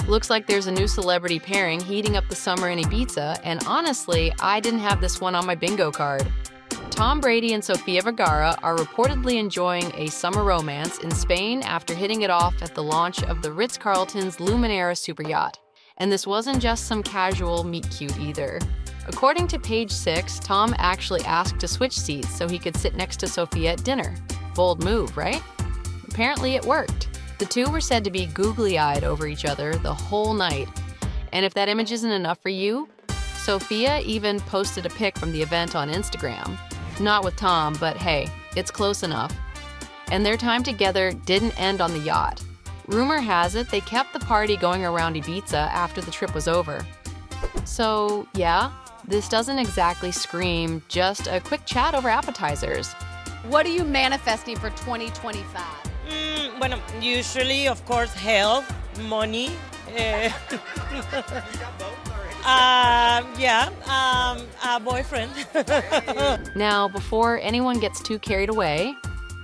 Looks like there's a new celebrity pairing heating up the summer in Ibiza, and honestly, I didn't have this one on my bingo card. Tom Brady and Sofía Vergara are reportedly enjoying a summer romance in Spain after hitting it off at the launch of the Ritz-Carlton's Luminara superyacht. And this wasn't just some casual meet-cute either. According to page 6, Tom actually asked to switch seats so he could sit next to Sofia at dinner. Bold move, right? Apparently it worked. The two were said to be googly-eyed over each other the whole night. And if that image isn't enough for you, Sofia even posted a pic from the event on Instagram. Not with Tom, but hey, it's close enough. And their time together didn't end on the yacht. Rumor has it they kept the party going around Ibiza after the trip was over. So, yeah, this doesn't exactly scream just a quick chat over appetizers. What are you manifesting for 2025? Bueno, usually, of course, health, money. A boyfriend. Now, before anyone gets too carried away,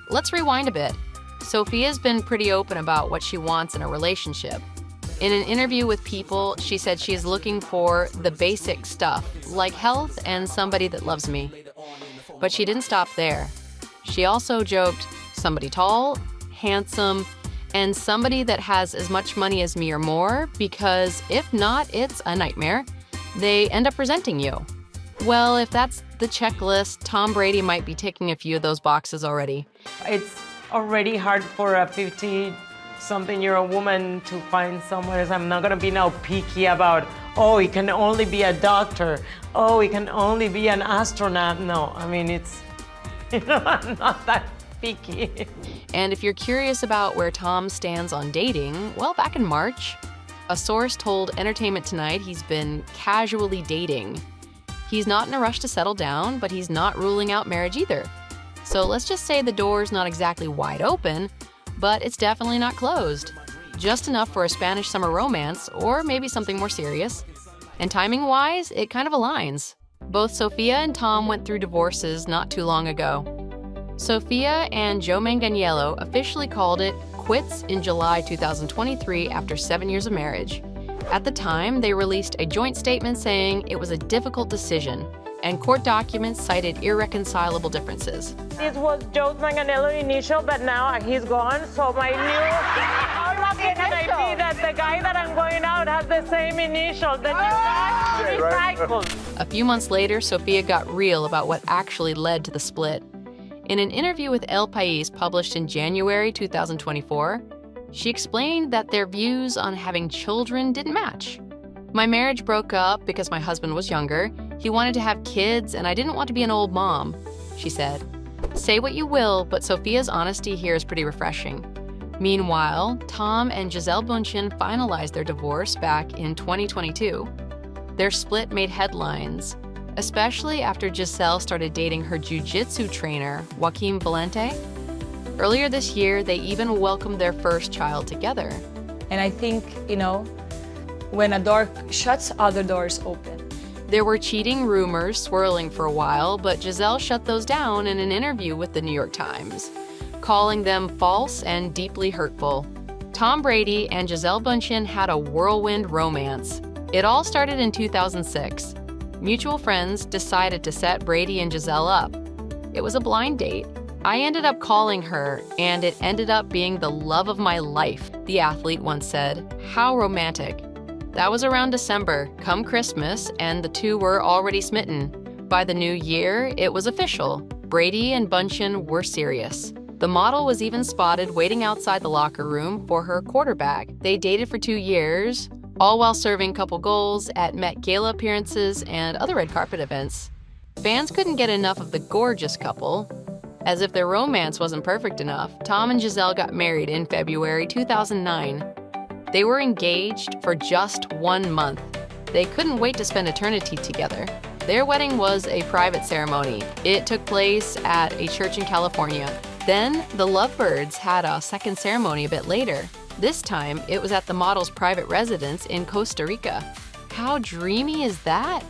let's rewind a bit. Sofia's been pretty open about what she wants in a relationship. In an interview with People, she said she is looking for the basic stuff, like health and somebody that loves me. But she didn't stop there. She also joked, somebody tall, handsome, and somebody that has as much money as me or more, because if not, it's a nightmare. They end up resenting you. Well, if that's the checklist, Tom Brady might be ticking a few of those boxes already. It's already hard for a 50-something-year-old woman to find someone else. I'm not gonna be now picky about, oh, it can only be a doctor. Oh, it can only be an astronaut. No, I mean, it's, I'm not that picky. And if you're curious about where Tom stands on dating, well, back in March, a source told Entertainment Tonight he's been casually dating. He's not in a rush to settle down, but he's not ruling out marriage either. So let's just say the door's not exactly wide open, but it's definitely not closed. Just enough for a Spanish summer romance, or maybe something more serious. And timing-wise, it kind of aligns. Both Sofia and Tom went through divorces not too long ago. Sofia and Joe Manganiello officially called it quits in July 2023 after 7 years of marriage. At the time, they released a joint statement saying it was a difficult decision, and court documents cited irreconcilable differences. This was Joe's Manganello initial, but now he's gone, so my new... How lucky can I be that the guy that I'm going out has the same initial? The new guy recycled. A few months later, Sofia got real about what actually led to the split. In an interview with El País published in January 2024, she explained that their views on having children didn't match. My marriage broke up because my husband was younger. He wanted to have kids, and I didn't want to be an old mom, she said. Say what you will, but Sofia's honesty here is pretty refreshing. Meanwhile, Tom and Jazelle Bunchin finalized their divorce back in 2022. Their split made headlines, especially after Giselle started dating her jiu-jitsu trainer, Joaquim Valente. Earlier this year, they even welcomed their first child together. And I think, when a door shuts, other doors open. There were cheating rumors swirling for a while, but Giselle shut those down in an interview with the New York Times, calling them false and deeply hurtful. Tom Brady and Jazelle Bunchin had a whirlwind romance. It all started in 2006. Mutual friends decided to set Brady and Giselle up. It was a blind date. I ended up calling her, and it ended up being the love of my life, the athlete once said. How romantic. That was around December, come Christmas, and the two were already smitten. By the new year, it was official. Brady and Bunchin were serious. The model was even spotted waiting outside the locker room for her quarterback. They dated for 2 years, all while serving couple goals at Met Gala appearances and other red carpet events. Fans couldn't get enough of the gorgeous couple. As if their romance wasn't perfect enough, Tom and Giselle got married in February 2009. They were engaged for just 1 month. They couldn't wait to spend eternity together. Their wedding was a private ceremony. It took place at a church in California. Then, the lovebirds had a second ceremony a bit later. This time, it was at the model's private residence in Costa Rica. How dreamy is that?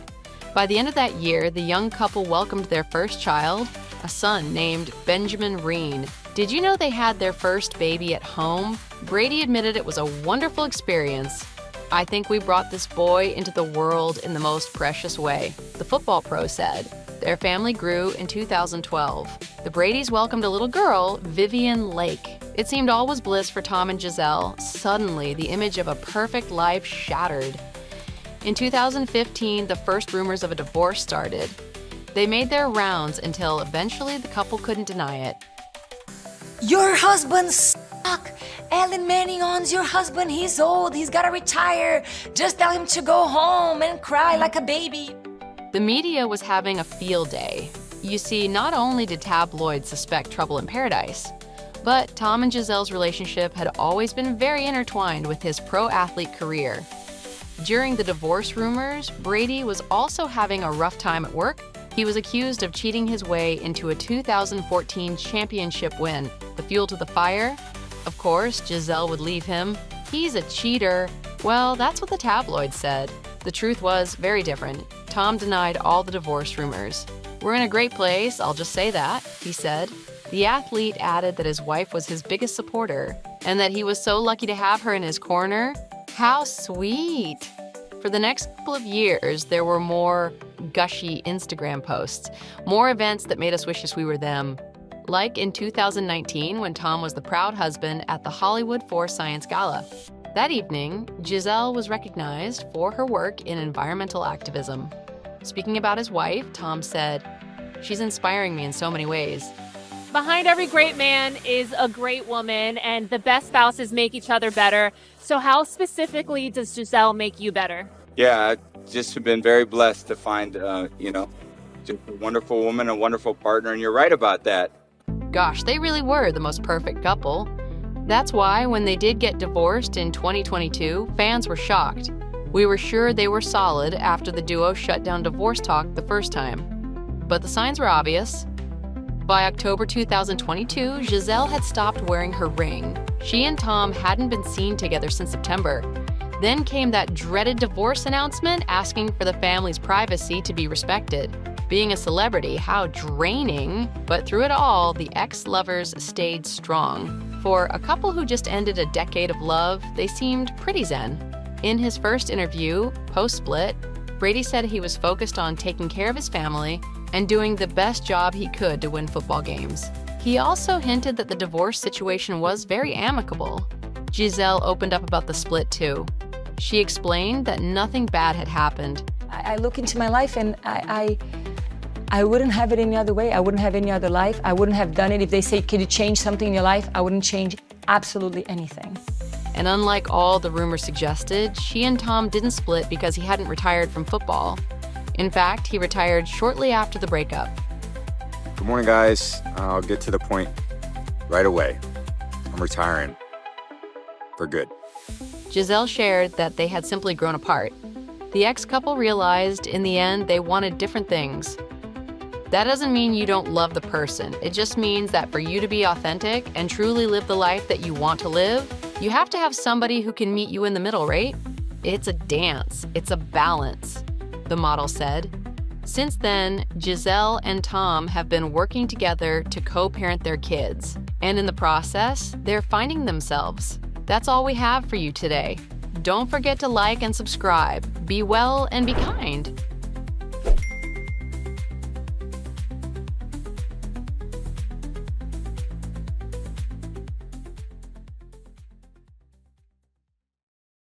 By the end of that year, the young couple welcomed their first child, a son named Benjamin Reen. Did you know they had their first baby at home? Brady admitted it was a wonderful experience. "I think we brought this boy into the world in the most precious way," the football pro said. Their family grew in 2012. The Bradys welcomed a little girl, Vivian Lake. It seemed all was bliss for Tom and Giselle. Suddenly, the image of a perfect life shattered. In 2015, the first rumors of a divorce started. They made their rounds until eventually the couple couldn't deny it. Your husband suck. Ellen Mannion's your husband. He's old. He's gotta retire. Just tell him to go home and cry like a baby. The media was having a field day. You see, not only did tabloids suspect trouble in paradise, but Tom and Giselle's relationship had always been very intertwined with his pro-athlete career. During the divorce rumors, Brady was also having a rough time at work. He was accused of cheating his way into a 2014 championship win. The fuel to the fire? Of course, Giselle would leave him. He's a cheater. Well, that's what the tabloids said. The truth was very different. Tom denied all the divorce rumors. "We're in a great place, I'll just say that," he said. The athlete added that his wife was his biggest supporter and that he was so lucky to have her in his corner. How sweet! For the next couple of years, there were more gushy Instagram posts, more events that made us wish we were them. Like in 2019 when Tom was the proud husband at the Hollywood For Science Gala. That evening, Giselle was recognized for her work in environmental activism. Speaking about his wife, Tom said, "She's inspiring me in so many ways." Behind every great man is a great woman, and the best spouses make each other better. So how specifically does Giselle make you better? Yeah, I just have been very blessed to find, just a wonderful woman, a wonderful partner, and you're right about that. Gosh, they really were the most perfect couple. That's why when they did get divorced in 2022, fans were shocked. We were sure they were solid after the duo shut down divorce talk the first time. But the signs were obvious. By October 2022, Giselle had stopped wearing her ring. She and Tom hadn't been seen together since September. Then came that dreaded divorce announcement asking for the family's privacy to be respected. Being a celebrity, how draining. But through it all, the ex-lovers stayed strong. For a couple who just ended a decade of love, they seemed pretty zen. In his first interview, post-split, Brady said he was focused on taking care of his family and doing the best job he could to win football games. He also hinted that the divorce situation was very amicable. Giselle opened up about the split too. She explained that nothing bad had happened. I look into my life and I wouldn't have it any other way. I wouldn't have any other life. I wouldn't have done it if they say, "Can you change something in your life?" I wouldn't change absolutely anything. And unlike all the rumors suggested, she and Tom didn't split because he hadn't retired from football. In fact, he retired shortly after the breakup. Good morning, guys. I'll get to the point right away. I'm retiring. For good. Giselle shared that they had simply grown apart. The ex-couple realized in the end they wanted different things. That doesn't mean you don't love the person. It just means that for you to be authentic and truly live the life that you want to live, you have to have somebody who can meet you in the middle, right? It's a dance. It's a balance, the model said. Since then, Giselle and Tom have been working together to co-parent their kids. And in the process, they're finding themselves. That's all we have for you today. Don't forget to like and subscribe. Be well and be kind.